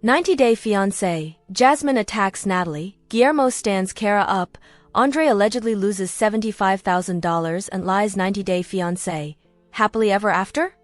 90-Day Fiancé, Jasmine attacks Natalie, Guillermo stands Kara up, Andrei allegedly loses $75,000 and lies. 90-Day Fiancé, happily ever after?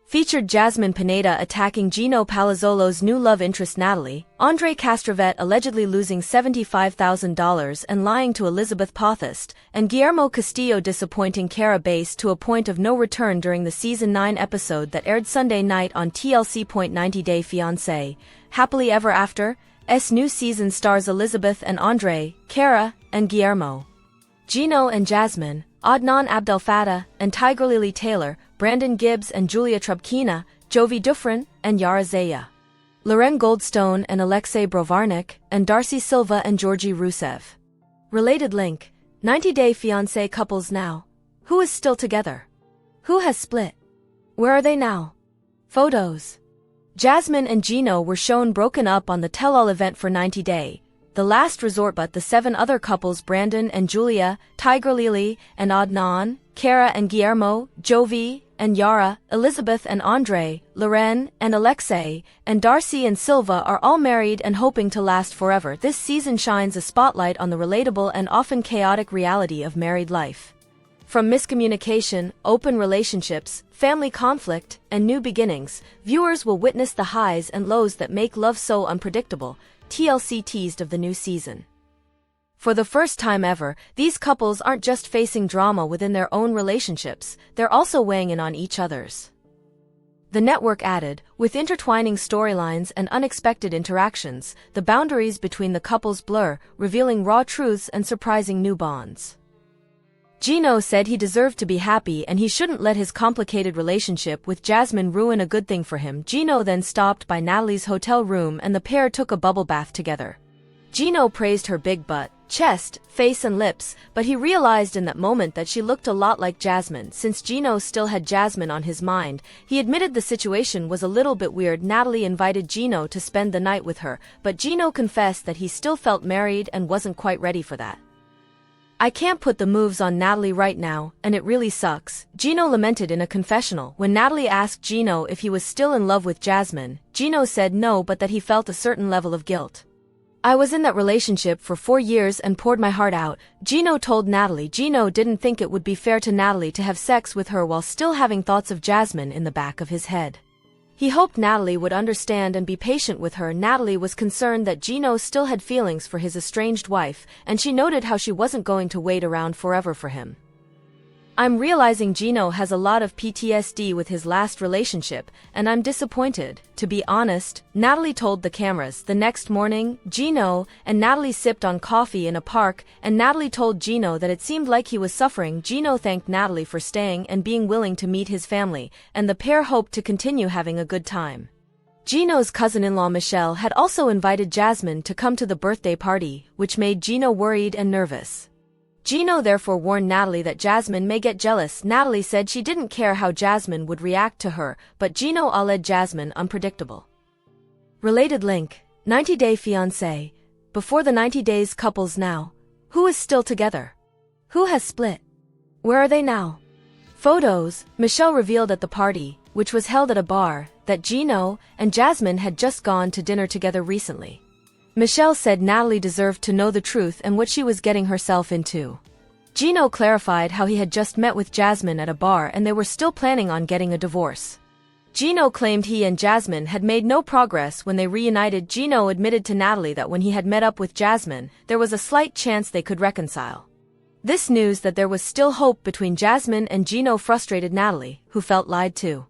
Featured Jasmine Pineda attacking Gino Palazzolo's new love interest Natalie, Andrei Castrovet allegedly losing $75,000 and lying to Elizabeth Pothast, and Guillermo Castillo disappointing Kara Base to a point of no return during the Season 9 episode that aired Sunday night on TLC. 90-Day Fiancé, happily ever after? S new season stars Elizabeth and Andrei, Kara, and Guillermo. Gino and Jasmine, Adnan Abdelfattah and Tigerlily Taylor, Brandon Gibbs and Julia Trubkina, Jovi Dufresne and Yara Zaya. Loren Goldstone and Alexei Brovarnik, and Darcy Silva and Georgi Rusev. Related link, 90-Day Fiancé couples now. Who is still together? Who has split? Where are they now? Photos. Jasmine and Gino were shown broken up on the tell-all event for 90-Day, the last resort, but the 7 other couples Brandon and Julia, Tigerlily and Adnan, Kara and Guillermo, Jovi and Yara, Elizabeth and Andrei, Loren and Alexei, and Darcy and Silva are all married and hoping to last forever. This season shines a spotlight on the relatable and often chaotic reality of married life. From miscommunication, open relationships, family conflict, and new beginnings, viewers will witness the highs and lows that make love so unpredictable. TLC teased of the new season. For the first time ever, these couples aren't just facing drama within their own relationships, they're also weighing in on each other's. The network added, with intertwining storylines and unexpected interactions, the boundaries between the couples blur, revealing raw truths and surprising new bonds. Gino said he deserved to be happy and he shouldn't let his complicated relationship with Jasmine ruin a good thing for him. Gino then stopped by Natalie's hotel room and the pair took a bubble bath together. Gino praised her big butt, chest, face and lips, but he realized in that moment that she looked a lot like Jasmine. Since Gino still had Jasmine on his mind, he admitted the situation was a little bit weird. Natalie invited Gino to spend the night with her, but Gino confessed that he still felt married and wasn't quite ready for that. "I can't put the moves on Natalie right now, and it really sucks," Gino lamented in a confessional. When Natalie asked Gino if he was still in love with Jasmine, Gino said no, but that he felt a certain level of guilt. "I was in that relationship for 4 years and poured my heart out," Gino told Natalie. Gino didn't think it would be fair to Natalie to have sex with her while still having thoughts of Jasmine in the back of his head. He hoped Natalie would understand and be patient with her. Natalie was concerned that Gino still had feelings for his estranged wife, and she noted how she wasn't going to wait around forever for him. "I'm realizing Gino has a lot of PTSD with his last relationship, and I'm disappointed, to be honest," Natalie told the cameras. The next morning, Gino and Natalie sipped on coffee in a park, and Natalie told Gino that it seemed like he was suffering. Gino thanked Natalie for staying and being willing to meet his family, and the pair hoped to continue having a good time. Gino's cousin-in-law Michelle had also invited Jasmine to come to the birthday party, which made Gino worried and nervous. Gino therefore warned Natalie that Jasmine may get jealous. Natalie said she didn't care how Jasmine would react to her, but Gino alleged Jasmine unpredictable. Related link, 90-Day Fiancé, before the 90 Days couples now. Who is still together? Who has split? Where are they now? Photos. Michelle revealed at the party, which was held at a bar, that Gino and Jasmine had just gone to dinner together recently. Michelle said Natalie deserved to know the truth and what she was getting herself into. Gino clarified how he had just met with Jasmine at a bar and they were still planning on getting a divorce. Gino claimed he and Jasmine had made no progress when they reunited. Gino admitted to Natalie that when he had met up with Jasmine, there was a slight chance they could reconcile. This news that there was still hope between Jasmine and Gino frustrated Natalie, who felt lied to.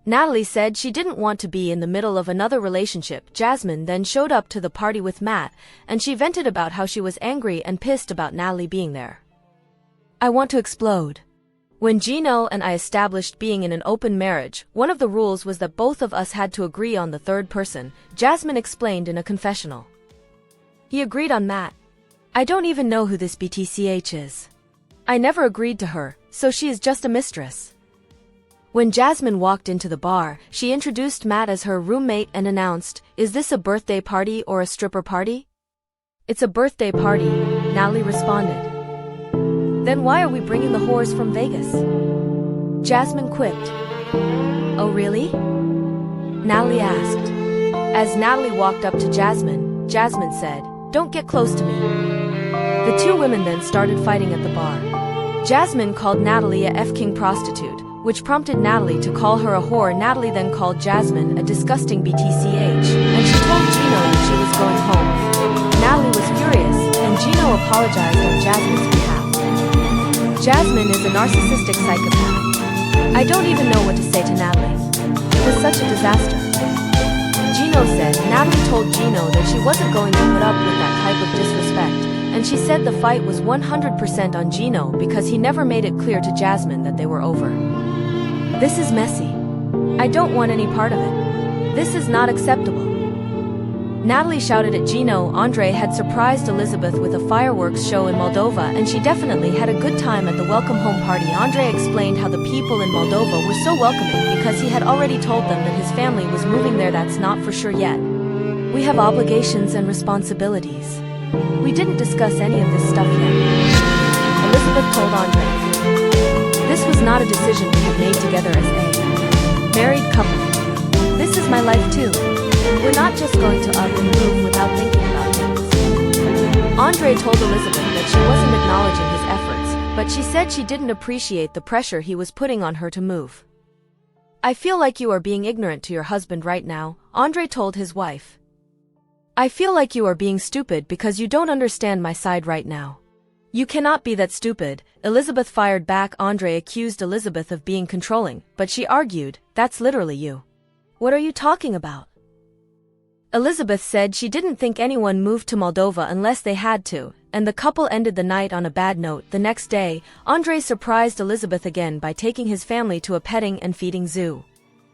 Natalie said she didn't want to be in the middle of another relationship. Jasmine then showed up to the party with Matt, and she vented about how she was angry and pissed about Natalie being there. "I want to explode. When Gino and I established being in an open marriage, one of the rules was that both of us had to agree on the third person," Jasmine explained in a confessional. "He agreed on Matt. I don't even know who this BTCH is. I never agreed to her, so she is just a mistress." When Jasmine walked into the bar, she introduced Matt as her roommate and announced, "Is this a birthday party or a stripper party?" "It's a birthday party," Natalie responded. "Then why are we bringing the whores from Vegas?" Jasmine quipped. "Oh really?" Natalie asked. As Natalie walked up to Jasmine, Jasmine said, "Don't get close to me." The two women then started fighting at the bar. Jasmine called Natalie a F-king prostitute, which prompted Natalie to call her a whore. Natalie then called Jasmine a disgusting BTCH, and she told Gino that she was going home. Natalie was furious, and Gino apologized on Jasmine's behalf. Jasmine is a narcissistic psychopath. I don't even know what to say to Natalie. It was such a disaster. Gino said Natalie told Gino that she wasn't going to put up with that type of disrespect, and she said the fight was 100% on Gino because he never made it clear to Jasmine that they were over. This is messy. I don't want any part of it. This is not acceptable. Natalie shouted at Gino. Andrei had surprised Elizabeth with a fireworks show in Moldova, and she definitely had a good time at the welcome home party. Andrei explained how the people in Moldova were so welcoming because he had already told them that his family was moving there. That's not for sure yet. We have obligations and responsibilities. We didn't discuss any of this stuff yet. Elizabeth told Andrei. This was not a decision we had made together as a married couple. This is my life too. We're not just going to up and move without thinking about things. Andrei told Elizabeth that she wasn't acknowledging his efforts, but she said she didn't appreciate the pressure he was putting on her to move. I feel like you are being ignorant to your husband right now, Andrei told his wife. I feel like you are being stupid because you don't understand my side right now. You cannot be that stupid, Elizabeth fired back. Andrei accused Elizabeth of being controlling, but she argued, that's literally you. What are you talking about? Elizabeth said she didn't think anyone moved to Moldova unless they had to, and the couple ended the night on a bad note. The next day, Andrei surprised Elizabeth again by taking his family to a petting and feeding zoo.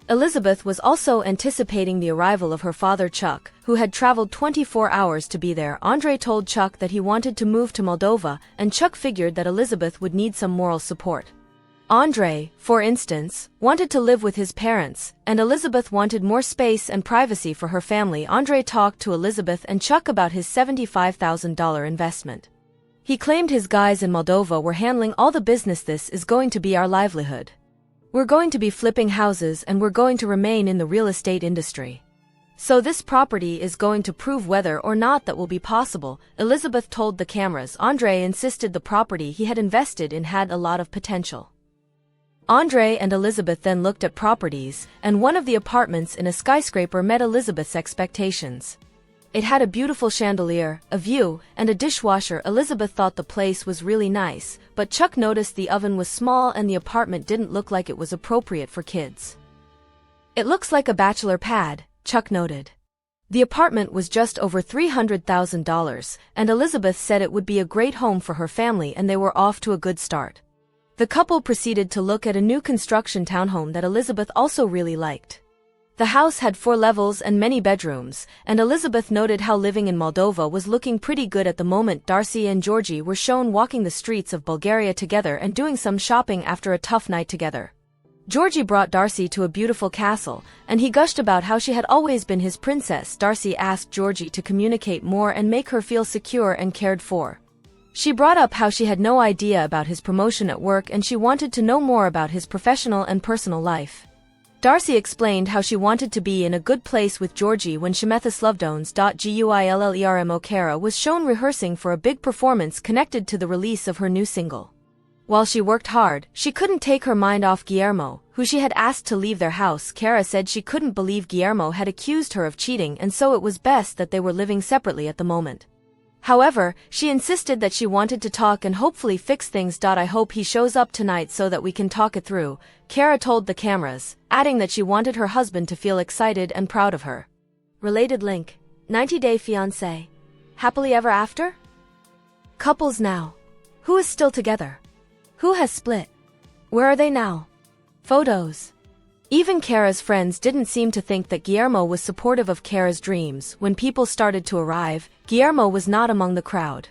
Elizabeth was also anticipating the arrival of her father Chuck, who had traveled 24 hours to be there. Andrei told Chuck that he wanted to move to Moldova, and Chuck figured that Elizabeth would need some moral support. Andrei, for instance, wanted to live with his parents, and Elizabeth wanted more space and privacy for her family. Andrei talked to Elizabeth and Chuck about his $75,000 investment. He claimed his guys in Moldova were handling all the business. This is going to be our livelihood. We're going to be flipping houses and we're going to remain in the real estate industry. So this property is going to prove whether or not that will be possible, Elizabeth told the cameras. Andrei insisted the property he had invested in had a lot of potential. Andrei and Elizabeth then looked at properties, and one of the apartments in a skyscraper met Elizabeth's expectations. It had a beautiful chandelier, a view, and a dishwasher. Elizabeth thought the place was really nice, but Chuck noticed the oven was small and the apartment didn't look like it was appropriate for kids. It looks like a bachelor pad, Chuck noted. The apartment was just over $300,000, and Elizabeth said it would be a great home for her family, and they were off to a good start. The couple proceeded to look at a new construction townhome that Elizabeth also really liked. The house had 4 levels and many bedrooms, and Elizabeth noted how living in Moldova was looking pretty good at the moment. Darcy and Georgie were shown walking the streets of Bulgaria together and doing some shopping after a tough night together. Georgie brought Darcy to a beautiful castle, and he gushed about how she had always been his princess. Darcy asked Georgie to communicate more and make her feel secure and cared for. She brought up how she had no idea about his promotion at work and she wanted to know more about his professional and personal life. Darcy explained how she wanted to be in a good place with Georgie when Guillermo Cara was shown rehearsing for a big performance connected to the release of her new single. While she worked hard, she couldn't take her mind off Guillermo, who she had asked to leave their house. Cara said she couldn't believe Guillermo had accused her of cheating, and so it was best that they were living separately at the moment. However, she insisted that she wanted to talk and hopefully fix things. I hope he shows up tonight so that we can talk it through, Cara told the cameras, adding that she wanted her husband to feel excited and proud of her. Related link: 90-day fiancé. Happily ever after? Couples now. Who is still together? Who has split? Where are they now? Photos. Even Cara's friends didn't seem to think that Guillermo was supportive of Cara's dreams. When people started to arrive, Guillermo was not among the crowd.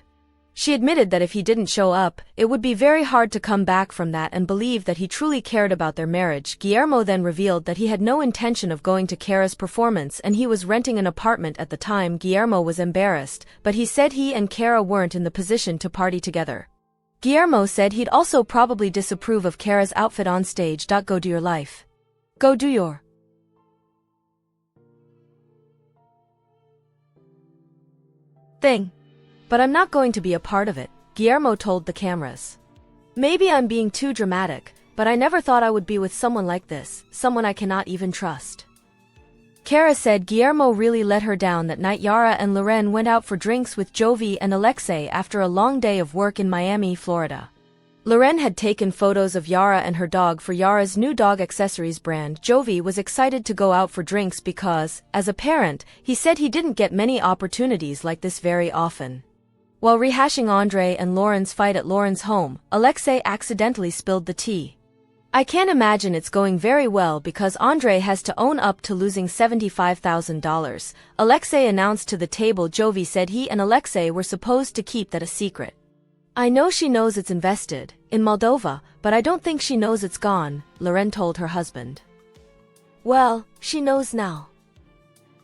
She admitted that if he didn't show up, it would be very hard to come back from that and believe that he truly cared about their marriage. Guillermo then revealed that he had no intention of going to Cara's performance and he was renting an apartment at the time. Guillermo was embarrassed, but he said he and Cara weren't in the position to party together. Guillermo said he'd also probably disapprove of Cara's outfit on stage. Go do your life. Go do your thing. But I'm not going to be a part of it, Guillermo told the cameras. Maybe I'm being too dramatic, but I never thought I would be with someone like this, someone I cannot even trust. Kara said Guillermo really let her down that night. Yara and Loren went out for drinks with Jovi and Alexei after a long day of work in Miami, Florida. Loren had taken photos of Yara and her dog for Yara's new dog accessories brand. Jovi was excited to go out for drinks because, as a parent, he said he didn't get many opportunities like this very often. While rehashing Andrei and Lauren's fight at Lauren's home, Alexei accidentally spilled the tea. I can't imagine it's going very well because Andrei has to own up to losing $75,000, Alexei announced to the table. Jovi said he and Alexei were supposed to keep that a secret. I know she knows it's invested in Moldova, but I don't think she knows it's gone, Loren told her husband. Well, she knows now.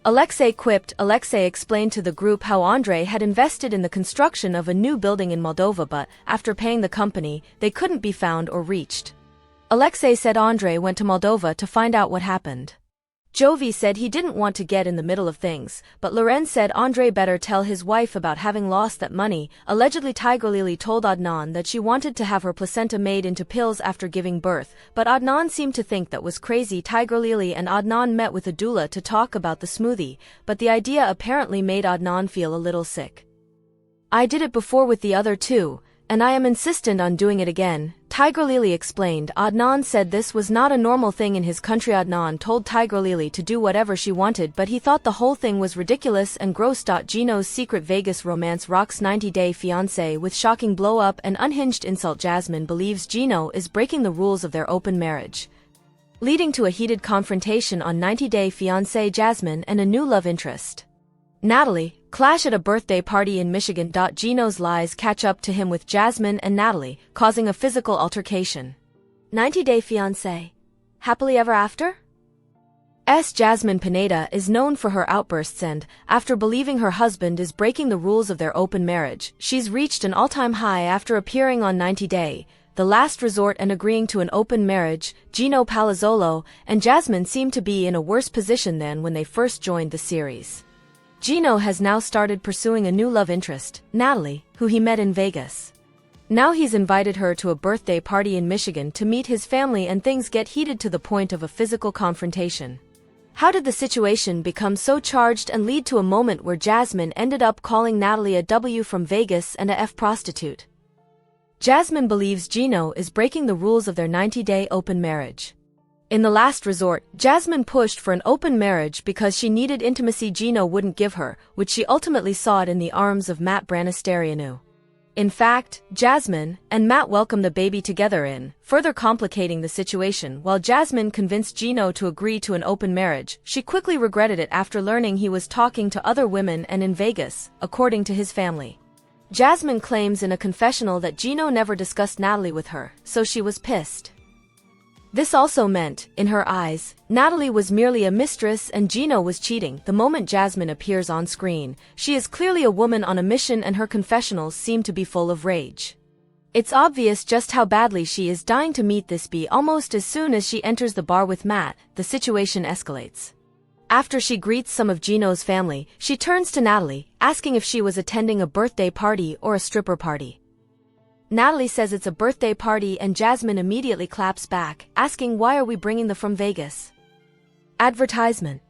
Alexei quipped. Alexei explained to the group how Andrei had invested in the construction of a new building in Moldova, but after paying the company, they couldn't be found or reached. Alexei said Andrei went to Moldova to find out what happened. Jovi said he didn't want to get in the middle of things, but Loren said Andrei better tell his wife about having lost that money. Allegedly, Tigrelily told Adnan that she wanted to have her placenta made into pills after giving birth, but Adnan seemed to think that was crazy. Tigrelily and Adnan met with a doula to talk about the smoothie, but the idea apparently made Adnan feel a little sick. I did it before with the other two, and I am insistent on doing it again, Tigrelily explained. Adnan said this was not a normal thing in his country. Adnan told Tigrelily to do whatever she wanted, but he thought the whole thing was ridiculous and gross. Gino's secret Vegas romance rocks 90-day fiancé with shocking blow-up and unhinged insult. Jasmine believes Gino is breaking the rules of their open marriage, leading to a heated confrontation on 90-day fiancé. Jasmine and a new love interest, Natalie, clash at a birthday party in Michigan. Gino's lies catch up to him with Jasmine and Natalie, causing a physical altercation. 90-day fiancé. Happily ever after? Jasmine Pineda is known for her outbursts and, after believing her husband is breaking the rules of their open marriage, she's reached an all-time high after appearing on 90-day, The Last Resort and agreeing to an open marriage. Gino, Palazzolo, and Jasmine seem to be in a worse position than when they first joined the series. Gino has now started pursuing a new love interest, Natalie, who he met in Vegas. Now he's invited her to a birthday party in Michigan to meet his family, and things get heated to the point of a physical confrontation. How did the situation become so charged and lead to a moment where Jasmine ended up calling Natalie a W from Vegas and a F prostitute? Jasmine believes Gino is breaking the rules of their 90-day open marriage. In The Last Resort, Jasmine pushed for an open marriage because she needed intimacy Gino wouldn't give her, which she ultimately sought in the arms of Matt Branisterianu. In fact, Jasmine and Matt welcomed the baby together, further complicating the situation. While Jasmine convinced Gino to agree to an open marriage, she quickly regretted it after learning he was talking to other women and in Vegas, according to his family. Jasmine claims in a confessional that Gino never discussed Natalie with her, so she was pissed. This also meant, in her eyes, Natalie was merely a mistress and Gino was cheating. The moment Jasmine appears on screen, she is clearly a woman on a mission, and her confessionals seem to be full of rage. It's obvious just how badly she is dying to meet this bee. Almost as soon as she enters the bar with Matt, the situation escalates. After she greets some of Gino's family, she turns to Natalie, asking if she was attending a birthday party or a stripper party. Natalie says it's a birthday party, and Jasmine immediately claps back, asking why are we bringing the from Vegas advertisement.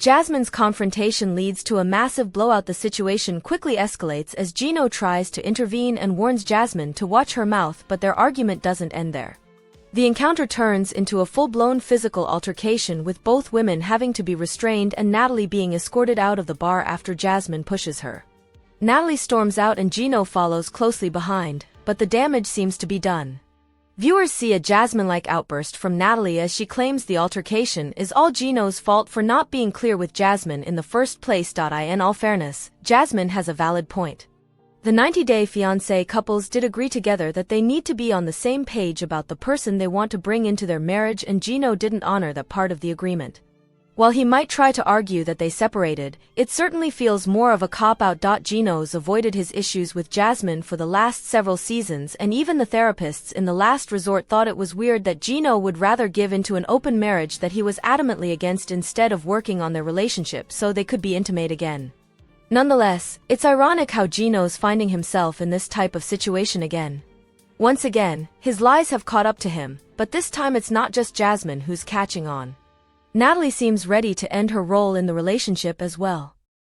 Jasmine's confrontation leads to a massive blowout. The situation quickly escalates as Gino tries to intervene and warns Jasmine to watch her mouth, but their argument doesn't end there. The encounter turns into a full-blown physical altercation, with both women having to be restrained and Natalie being escorted out of the bar after Jasmine pushes her. Natalie storms out and Gino follows closely behind, but the damage seems to be done. Viewers see a Jasmine-like outburst from Natalie as she claims the altercation is all Gino's fault for not being clear with Jasmine in the first place. In all fairness, Jasmine has a valid point. The 90-day fiancé couples did agree together that they need to be on the same page about the person they want to bring into their marriage, and Gino didn't honor that part of the agreement. While he might try to argue that they separated, it certainly feels more of a cop-out. Gino's avoided his issues with Jasmine for the last several seasons, and even the therapists in The Last Resort thought it was weird that Gino would rather give into an open marriage that he was adamantly against instead of working on their relationship so they could be intimate again. Nonetheless, it's ironic how Gino's finding himself in this type of situation again. Once again, his lies have caught up to him, but this time it's not just Jasmine who's catching on. Natalie seems ready to end her role in the relationship as well.